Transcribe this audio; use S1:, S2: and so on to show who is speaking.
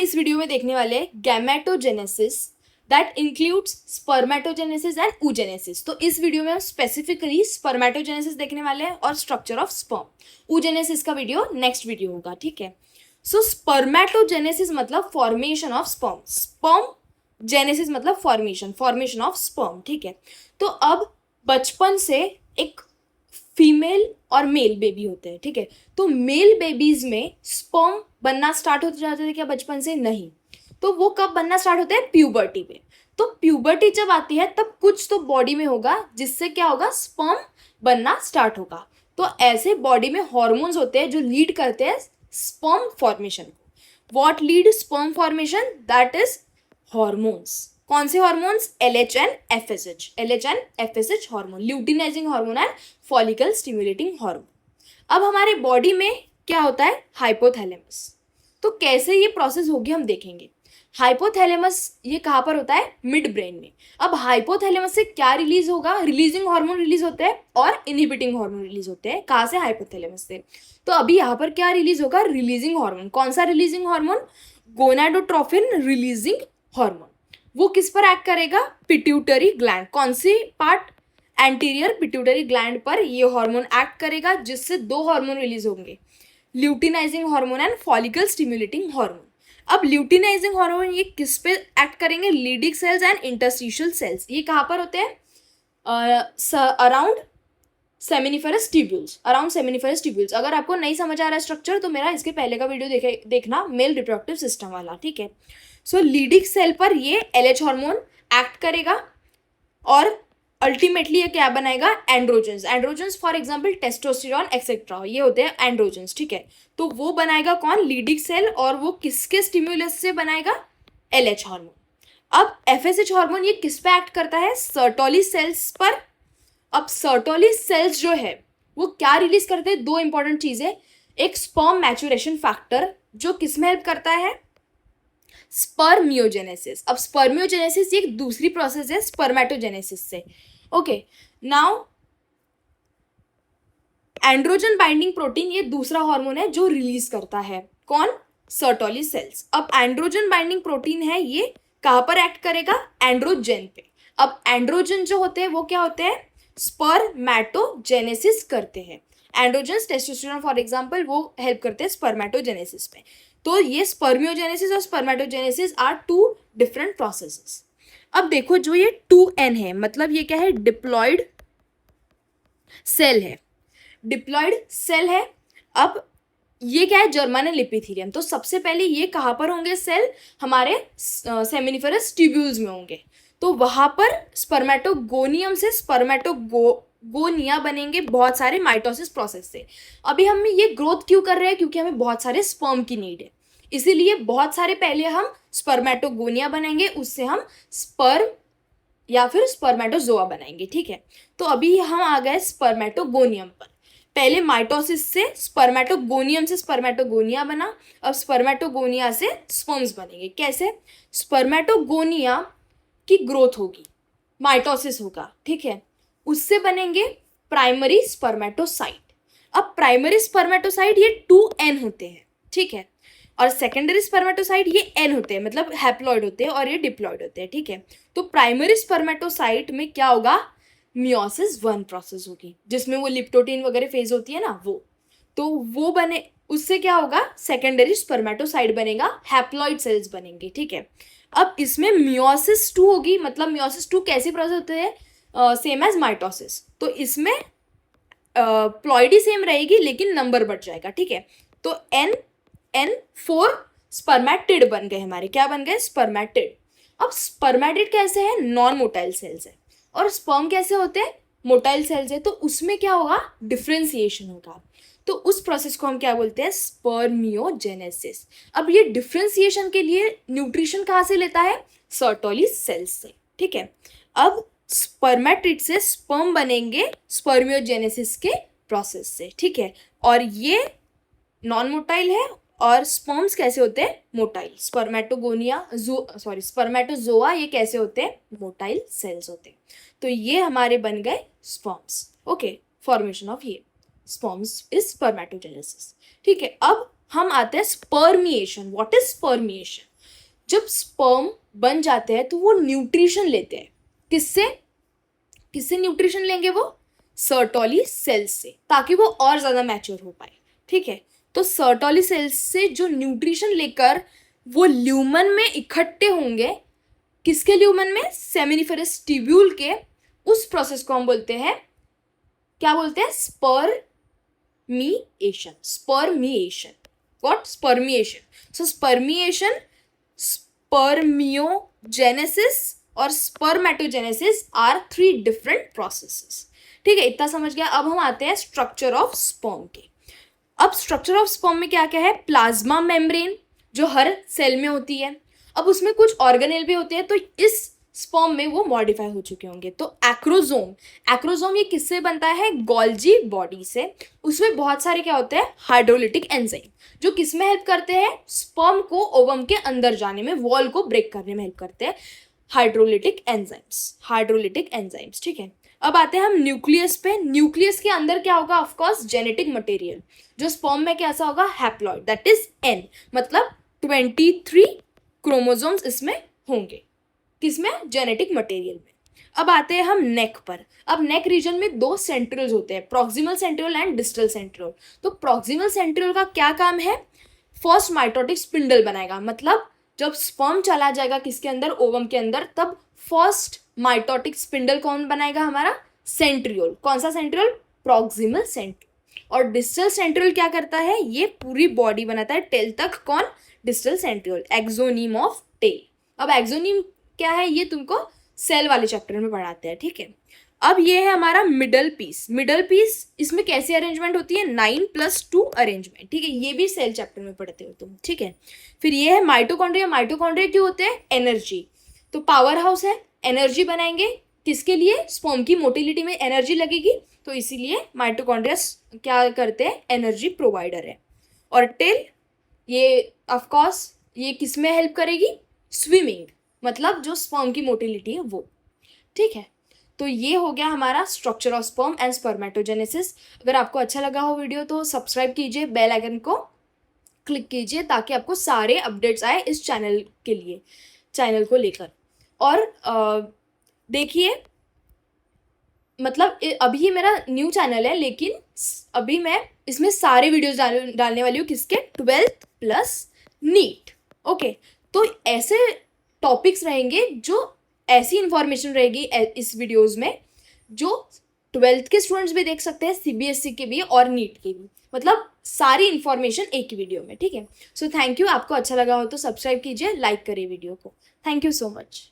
S1: इस वीडियो में देखने वाले हैं gametogenesis that includes spermatogenesis and oogenesis। तो इस वीडियो में हम स्पेसिफिकली स्पर्मेटोजेनेसिस देखने वाले हैं और स्ट्रक्चर ऑफ स्पर्म। oogenesis का वीडियो नेक्स्ट वीडियो होगा, ठीक है। सो स्पर्मेटोजेनेसिस मतलब formation of sperm, sperm genesis मतलब फॉर्मेशन ऑफ स्पर्म, ठीक है। तो अब बचपन से एक फीमेल और मेल बेबी होते हैं, ठीक है। तो मेल बेबीज में स्पर्म बनना स्टार्ट हो जाते थे क्या बचपन से? नहीं। तो वो कब बनना स्टार्ट होते हैं? प्यूबर्टी में। तो प्यूबर्टी जब आती है तब कुछ तो बॉडी में होगा जिससे क्या होगा? स्पर्म बनना स्टार्ट होगा। तो ऐसे बॉडी में हॉर्मोन्स होते हैं जो लीड करते हैं स्पर्म फॉर्मेशन को। What lead sperm formation? That is hormones. कौन से hormones? LH and FSH, LH and FSH hormone, luteinising hormone and follicle stimulating hormone. अब हमारे बॉडी में क्या होता है? हाइपोथैलेमस। तो कैसे ये प्रोसेस होगी हम देखेंगे। हाइपोथैलेमस ये कहाँ पर होता है? मिड ब्रेन में। अब हाइपोथैलेमस से क्या रिलीज होगा? रिलीजिंग हार्मोन रिलीज होते हैं और इनहिबिटिंग हार्मोन रिलीज होते हैं। कहाँ से? हाइपोथैलेमस से। तो अभी यहाँ पर क्या रिलीज होगा? Releasing hormone. कौन सा releasing hormone? Gonadotrophin releasing hormone. वो किस पर एक्ट करेगा? Pituitary gland. कौन सी पार्ट? एंटीरियर पिट्यूटरी ग्लैंड पर ये हार्मोन एक्ट करेगा, जिससे दो हार्मोन रिलीज होंगे, luteinizing hormone and follicle stimulating hormone. अब ल्यूटिनाइजिंग हार्मोन ये किस पे एक्ट करेंगे? Leydig cells and interstitial cells. ये कहाँ पर होते हैं? Around seminiferous tubules, around seminiferous tubules. अगर आपको नहीं समझ आ रहा है स्ट्रक्चर तो मेरा इसके पहले का वीडियो देखना, मेल रिप्रोडक्टिव सिस्टम वाला, ठीक है। सो लीडिंग सेल पर ये LH हार्मोन एक्ट करेगा और अल्टीमेटली ये क्या बनाएगा? Androgens. Androgens for example testosterone etcetera, ये होते हैं एंड्रोजन्स, ठीक है। तो वो बनाएगा कौन? Leydig cell. और वो किसके स्टिमुलस से बनाएगा? LH hormone. अब FSH हार्मोन ये किस पे एक्ट करता है? सर्टोली सेल्स पर। अब सर्टोली सेल्स जो है वो क्या रिलीज करते हैं? दो इंपॉर्टेंट चीजें। एक स्पर्म मैच्योरेशन फैक्टर जो किस में हेल्प करता है? स्पर्मियोजेनेसिस। अब स्पर्मियोजेनेसिस एक दूसरी प्रोसेस है स्पर्मेटोजेनेसिस से। Okay, now androgen binding protein ये दूसरा हार्मोन है जो रिलीज करता है। कौन? Sertoli cells. अब एंड्रोजन बाइंडिंग प्रोटीन है ये कहाँ पर एक्ट करेगा? एंड्रोजन पे। अब एंड्रोजन जो होते हैं वो क्या होते हैं? स्पर्मेटोजेनेसिस करते हैं। एंड्रोजन्स टेस्टोस्टेरोन फॉर एग्जांपल वो हेल्प करते हैं स्पर्मेटोजेनेसिस पे। तो ये स्पर्मियोजेनेसिस और spermatogenesis are two different processes. अब देखो जो ये 2N है मतलब ये क्या है? डिप्लॉयड सेल है, डिप्लॉयड सेल है। अब ये क्या है? Germinal epithelium. तो सबसे पहले ये कहाँ पर होंगे सेल? हमारे सेमिनिफरस ट्यूब्यूल्स में होंगे। तो वहाँ पर स्पर्मेटोगोनियम से स्पर्मेटोगोनिया बनेंगे बहुत सारे माइटोसिस प्रोसेस से। अभी हम ये ग्रोथ क्यों कर रहे हैं? क्योंकि हमें बहुत सारे स्पर्म की नीड है, इसीलिए बहुत सारे पहले हम स्पर्मेटोगोनिया बनाएंगे, उससे हम स्पर्म या फिर स्पर्मेटोजोआ बनाएंगे, ठीक है। तो अभी हम आ गए स्पर्मेटोगोनियम पर। पहले माइटोसिस से स्पर्मेटोगोनियम से स्पर्मेटोगोनिया बना, अब स्पर्मेटोगोनिया से स्पर्म्स बनेंगे। कैसे? स्पर्मेटोगोनिया की ग्रोथ होगी, माइटोसिस होगा, ठीक है, उससे बनेंगे प्राइमरी स्पर्मेटोसाइट। अब प्राइमरी स्पर्मेटोसाइट ये 2N होते हैं, ठीक है, और सेकेंडरी स्पर्मेटोसाइट ये N होते हैं, मतलब हैप्लॉइड होते हैं और ये डिप्लॉइड होते हैं, ठीक है। तो प्राइमरी स्पर्मेटोसाइट में क्या होगा? मियोसिस 1 प्रोसेस होगी जिसमें वो लिप्टोटीन वगैरह फेज होती है ना, वो तो वो बने, उससे क्या होगा? सेकेंडरी स्पर्मेटोसाइट बनेगा, हैप्लॉइड सेल्स बनेंगे, ठीक है। अब इसमें मियोसिस 2 होगी, मतलब मियोसिस 2 कैसे प्रोसेस होते हैं? Same as mitosis. तो इसमें प्लॉइडी सेम रहेगी लेकिन नंबर बढ़ जाएगा, ठीक है। तो N4 स्पर्मेटिड बन गए हमारे। क्या बन गए? स्पर्मेटिड। अब स्पर्मेटिड कैसे है? नॉन मोटाइल सेल्स है। और स्पर्म कैसे होते हैं? मोटाइल सेल्स है। तो उसमें क्या होगा? डिफ्रेंसिएशन होगा। तो उस प्रोसेस को हम क्या बोलते हैं? स्पर्मियोजेनेसिस। अब ये डिफ्रेंसिएशन के लिए न्यूट्रिशन कहाँ से लेता है? सर्टोली सेल्स से, ठीक है। अब स्पर्मेटिड से स्पर्म बनेंगे स्पर्मियोजेनेसिस के प्रोसेस से, ठीक है। और ये नॉन मोटाइल है और स्पर्म्स कैसे होते हैं? मोटाइल। स्पर्मेटोजोआ ये कैसे होते हैं? मोटाइल सेल्स होते हैं। तो ये हमारे बन गए स्पर्म्स। ओके, फॉर्मेशन ऑफ ये स्पर्म्स इज स्पर्मेटोजेनेसिस, ठीक है। अब हम आते हैं स्पर्मिएशन। What is spermiation? जब स्पर्म बन जाते हैं तो वो न्यूट्रिशन लेते हैं, किससे किससे न्यूट्रिशन लेंगे वो, सर्टोली सेल्स से, ताकि वो और ज़्यादा मैच्योर हो पाए, ठीक है। तो सर्टोली सेल्स से जो न्यूट्रिशन लेकर वो ल्यूमन में इकट्ठे होंगे, किसके ल्यूमन में, सेमिनिफेरस ट्यूब्यूल के, उस प्रोसेस को हम बोलते हैं, क्या बोलते हैं, spermiation. Spermiation, what, spermiation. So spermiation, spermiogenesis और स्पर्मेटोजेनेसिस आर 3 डिफरेंट प्रोसेसेस, ठीक है। इतना समझ गया। अब हम आते हैं स्ट्रक्चर ऑफ स्पर्म के। अब स्ट्रक्चर ऑफ स्पर्म में क्या क्या है, प्लाज्मा मेम्ब्रेन जो हर सेल में होती है, अब उसमें कुछ ऑर्गेनेल भी होते हैं, तो इस स्पर्म में वो मॉडिफाई हो चुके होंगे। तो एक्रोसोम, एक्रोसोम ये किससे बनता है, गोल्जी बॉडी से। उसमें बहुत सारे क्या होते हैं, हाइड्रोलिटिक एंजाइम, जो किस में हेल्प करते हैं, स्पर्म को ओवम के अंदर जाने में, वॉल को ब्रेक करने में हेल्प करते हैं, हाइड्रोलिटिक एंजाइम्स, हाइड्रोलिटिक एंजाइम्स, ठीक है। अब आते हैं हम न्यूक्लियस पे। न्यूक्लियस के अंदर क्या होगा, ऑफकोर्स जेनेटिक मटेरियल, जो स्पर्म में कैसा होगा, हैप्लॉइड, दैट इज एन, मतलब 23 क्रोमोसोम्स इसमें होंगे, किसमें, जेनेटिक मटेरियल में। अब आते हैं हम नेक पर। अब नेक रीजन में 2 सेंट्रियोल्स होते हैं, proximal centriole and distal centriole. तो प्रॉक्सिमल सेंट्रियोल का क्या काम है, फर्स्ट माइटोटिक स्पिंडल बनाएगा, मतलब जब स्पर्म चला जाएगा किसके अंदर, ओवम के अंदर, तब फर्स्ट माइटोटिक स्पिंडल कौन बनाएगा, हमारा सेंट्रियोल। कौन सा सेंट्रियोल, प्रॉक्सिमल सेंट्रियोल। और डिस्टल सेंट्रियोल क्या करता है, ये पूरी बॉडी बनाता है टेल तक, कौन, distal centriole, axoneme of tail. अब एक्सोनीम क्या है, ये तुमको सेल वाले चैप्टर में पढ़ाते हैं, ठीक है। अब ये है हमारा मिडल पीस। मिडल पीस, इसमें कैसी अरेंजमेंट होती है, 9+2 अरेंजमेंट, ठीक है। ये भी सेल चैप्टर में पढ़ते हो तुम, ठीक है। फिर ये है माइटोकॉन्ड्रिया। माइटोकॉन्ड्रिया क्यों होते हैं, एनर्जी, तो पावर हाउस है, एनर्जी बनाएंगे, किसके लिए, स्पर्म की मोटिलिटी में एनर्जी लगेगी, तो इसीलिए माइटोकॉन्ड्रिया क्या करते हैं, एनर्जी प्रोवाइडर है। और टेल, ये ऑफकोर्स ये किस में हेल्प करेगी, स्विमिंग, मतलब जो स्पर्म की मोटिलिटी है वो, ठीक है। तो ये हो गया हमारा structure of sperm and spermatogenesis. अगर आपको अच्छा लगा हो वीडियो तो सब्सक्राइब कीजिए, बेल आइकन को क्लिक कीजिए, ताकि आपको सारे अपडेट्स आए इस चैनल के लिए, चैनल को लेकर। और देखिए, मतलब अभी ये मेरा न्यू चैनल है, लेकिन अभी मैं इसमें सारे वीडियोस डालने वाली हूँ, किसके, 12th प्लस नीट, ओके। तो ऐसे टॉपिक्स रहेंगे, जो ऐसी इंफॉर्मेशन रहेगी इस वीडियोस में, जो 12th के स्टूडेंट्स भी देख सकते हैं, सीबीएसई के भी और नीट के भी, मतलब सारी इंफॉर्मेशन एक ही वीडियो में, ठीक है। So thank you. आपको अच्छा लगा हो तो सब्सक्राइब कीजिए, लाइक करिए वीडियो को। Thank you so much.